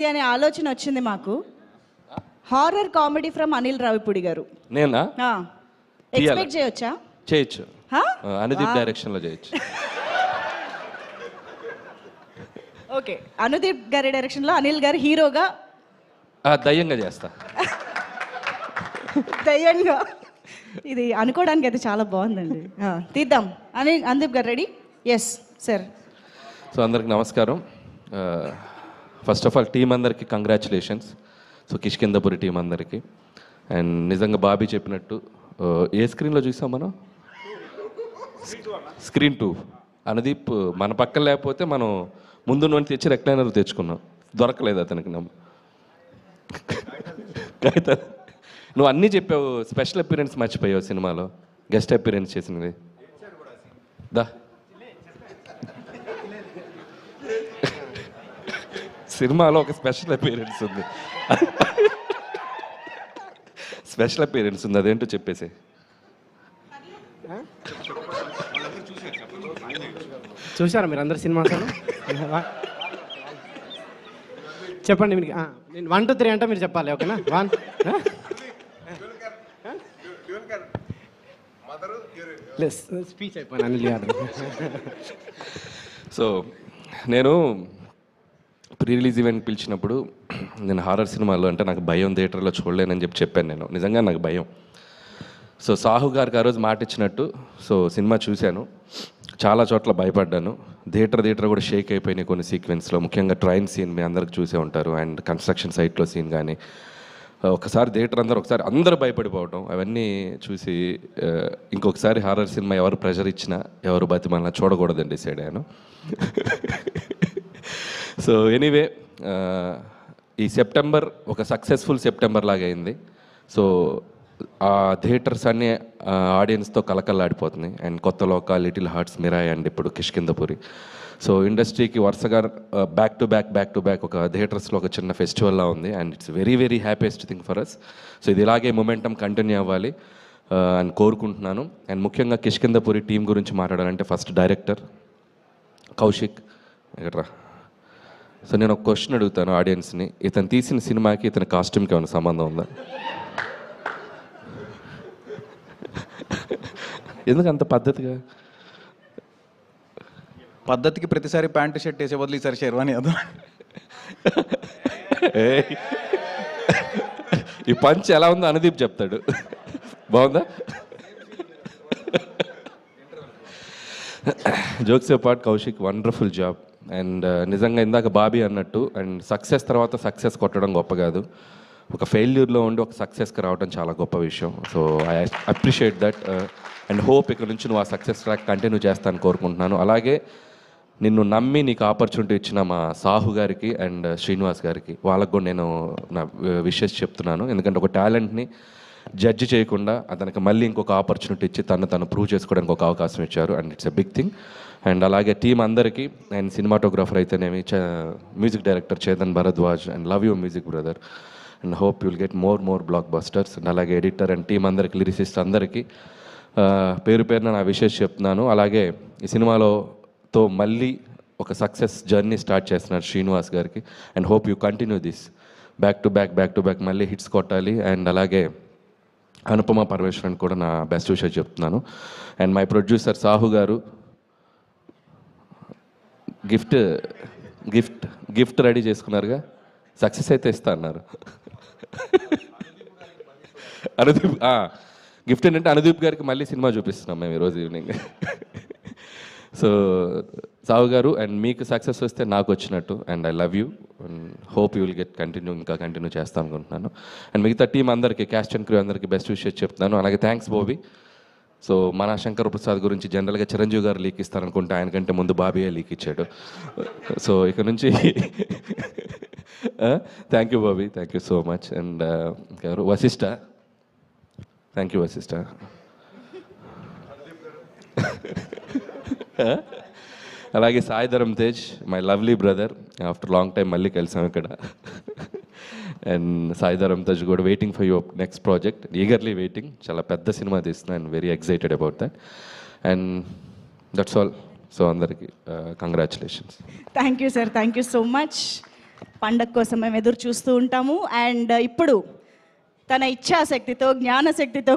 అనే ఆలోచన వచ్చింది మాకు. Horror comedy from Anil Ravipudi గారు. నేనా ఎక్స్పెక్ట్ చేయొచ్చా? చేయొచ్చు. అనుదీప్ డైరెక్షన్ లో చేయొచ్చు. ఓకే, అనుదీప్ గారి డైరెక్షన్ లో అనిల్ గారు హీరోగా దయ్యంగా చేస్తా. దయ్యంగా. ఇది అనుకోవడానికి అయితే చాలా బాగుందండి. తీద్దాం. అనుదీప్ గారు రెడీ? Yes sir. సో అందరికి నమస్కారం. ఫస్ట్ ఆఫ్ ఆల్ టీం అందరికి కంగ్రాచులేషన్స్. సో కిష్కిందపురి టీం అందరికి. అండ్ నిజంగా బాబీ చెప్పినట్టు ఏ స్క్రీన్లో చూసాం మనం? స్క్రీన్ 2. అనుదీప్ మన పక్కన లేకపోతే మనం ముందు నుండి తెచ్చి రెక్లైనర్ తెచ్చుకున్నాం, దొరకలేదు అతనికి. నువ్వు అన్నీ చెప్పావు, స్పెషల్ అపీరెన్స్ మర్చిపోయావు సినిమాలో, గెస్ట్ అపీరెన్స్ చేసినది. దా సినిమాలో ఒక స్పెషల్ అపీరెన్స్ ఉంది. స్పెషల్ అపీరెన్స్ ఉంది, అదేంటో చెప్పేసి. చూసారా మీరు అందరు సినిమా? చెప్పండి మీకు. నేను 1 2 3 అంటే మీరు చెప్పాలి, ఓకేనా? 1 స్పీచ్ అయిపోయినా. సో నేను ప్రీ రిలీజ్ ఈవెంట్ పిలిచినప్పుడు నేను హారర్ సినిమాలు అంటే నాకు భయం, థియేటర్లో చూడలేనని చెప్పాను. నేను నిజంగా నాకు భయం. సో సాహు గారికి ఆ రోజు మాట ఇచ్చినట్టు సో సినిమా చూశాను, చాలా చోట్ల భయపడ్డాను. థియేటర్ కూడా షేక్ అయిపోయినాయి కొన్ని సీక్వెన్స్లో, ముఖ్యంగా ట్రైన్ సీన్ మీ అందరికి చూసే ఉంటారు. అండ్ కన్స్ట్రక్షన్ సైట్లో సీన్ కానీ ఒకసారి థియేటర్ అందరూ భయపడిపోవటం, అవన్నీ చూసి ఇంకొకసారి హారర్ సినిమా ఎవరు ప్రెషర్ ఇచ్చినా ఎవరు బతిమల్లా చూడకూడదని డిసైడ్ అయ్యాను. సో ఎనీవే ఈ సెప్టెంబర్ ఒక సక్సెస్ఫుల్ సెప్టెంబర్ లాగా అయింది. సో ఆ థియేటర్స్ అన్నీ ఆడియన్స్తో కలకల్లాడిపోతున్నాయి. అండ్ కొత్త లోక, లిటిల్ హార్ట్స్, మిరాయ్ అండ్ ఇప్పుడు కిష్కిందపురి. సో ఇండస్ట్రీకి వరుసగా బ్యాక్ టు బ్యాక్ ఒక థియేటర్స్లో ఒక చిన్న ఫెస్టివల్లా ఉంది. And it's very very happiest thing for us. So ఇది ఇలాగే మొమెంటం కంటిన్యూ అవ్వాలి అని కోరుకుంటున్నాను. అండ్ ముఖ్యంగా కిష్కిందపురి టీం గురించి మాట్లాడాలంటే ఫస్ట్ డైరెక్టర్ కౌశిక్ ఇక్కడ. సో నేను ఒక క్వశ్చన్ అడుగుతాను ఆడియన్స్ని, ఇతను తీసిన సినిమాకి ఇతని కాస్ట్యూమ్కి ఏమైనా సంబంధం ఉందా? ఎందుకు అంత పద్ధతికి ప్రతిసారి ప్యాంటు షర్ట్ వేసే బదులు ఈసారి షెర్వాణి అదా? ఈ పంచ్ ఎలా ఉందో అనుదీప్ చెప్తాడు. బాగుందా? Jokes part Kaushik wonderful job. And నిజంగా ఇందాక బాబీ అన్నట్టు, అండ్ సక్సెస్ తర్వాత సక్సెస్ కొట్టడం గొప్ప కాదు, ఒక ఫెయిల్యూర్లో ఉండి ఒక సక్సెస్కి రావడం చాలా గొప్ప విషయం. So I appreciate that and hope ఇక్కడ నుంచి నువ్వు ఆ సక్సెస్ ట్రాక్ కంటిన్యూ చేస్తాను కోరుకుంటున్నాను. అలాగే నిన్ను నమ్మి నీకు ఆపర్చునిటీ ఇచ్చిన మా సాహు గారికి అండ్ శ్రీనివాస్ గారికి, వాళ్ళకు కూడా నేను నా విషెస్ చెప్తున్నాను. ఎందుకంటే ఒక టాలెంట్ని జడ్జి చేయకుండా అతనికి మళ్ళీ ఇంకొక ఆపర్చునిటీ ఇచ్చి తను ప్రూవ్ చేసుకోవడానికి ఒక అవకాశం ఇచ్చారు. And it's a big thing. And అలాగే టీం అందరికీ, అండ్ సినిమాటోగ్రాఫర్ అయితేనేమి, music director Chetan Bharadwaj, and love you music brother, and hope you'll get more blockbusters. And అలాగే ఎడిటర్ అండ్ టీం అందరికీ, లిరిసిస్ట్ అందరికీ పేరున నా విషెస్ చెప్తున్నాను. అలాగే ఈ సినిమాతో మళ్ళీ ఒక సక్సెస్ జర్నీ స్టార్ట్ చేస్తున్నారు శ్రీనివాస్ గారికి. And hope you continue this back to back మళ్ళీ హిట్స్ కొట్టాలి. అండ్ అలాగే అనుపమ పరమేశ్వరన్ కూడా నా బెస్ట్ విషయం చెప్తున్నాను. అండ్ మై ప్రొడ్యూసర్ సాహు గారు గిఫ్ట్ రెడీ చేసుకున్నారుగా, సక్సెస్ అయితే ఇస్తా అన్నారు. అనుదీప్ గిఫ్ట్ ఏంటంటే అనుదీప్ గారికి మళ్ళీ సినిమా చూపిస్తున్నాం మేము ఈరోజు ఈవినింగ్. సో సాహు గారు, అండ్ మీకు సక్సెస్ వస్తే నాకు వచ్చినట్టు. And I love you and hope you will get continue చేస్తాను అనుకుంటున్నాను. అండ్ మిగతా టీం అందరికీ, క్యాస్ట్ అండ్ క్రూ అందరికీ బెస్ట్ విషెస్ చెప్తున్నాను. అలాగే థ్యాంక్స్ బాబీ. సో మన శంకర్ ప్రసాద్ గురించి జనరల్గా చిరంజీవి గారు లీక్ ఇస్తారనుకుంటే ఆయనకంటే ముందు బాబీయే లీక్ ఇచ్చాడు. సో ఇక నుంచి thank you Bobby, thank you so much. And Vashishta, thank you Vashishta. అలాగే Sai Dharam Tej, my lovely brother, after long time మళ్ళీ కలిసాం ఇక్కడ. అండ్ సాయి ధరమ్ తేజ్ కూడా waiting for your next project, eagerly waiting. చాలా పెద్ద సినిమా తీస్తున్నా and very excited about that. And that's all. So అందరికీ congratulations. Thank you sir, thank you so much. పండగ కోసం మేము ఎదురు చూస్తూ ఉంటాము. అండ్ ఇప్పుడు తన ఇచ్ఛాశక్తితో, జ్ఞానశక్తితో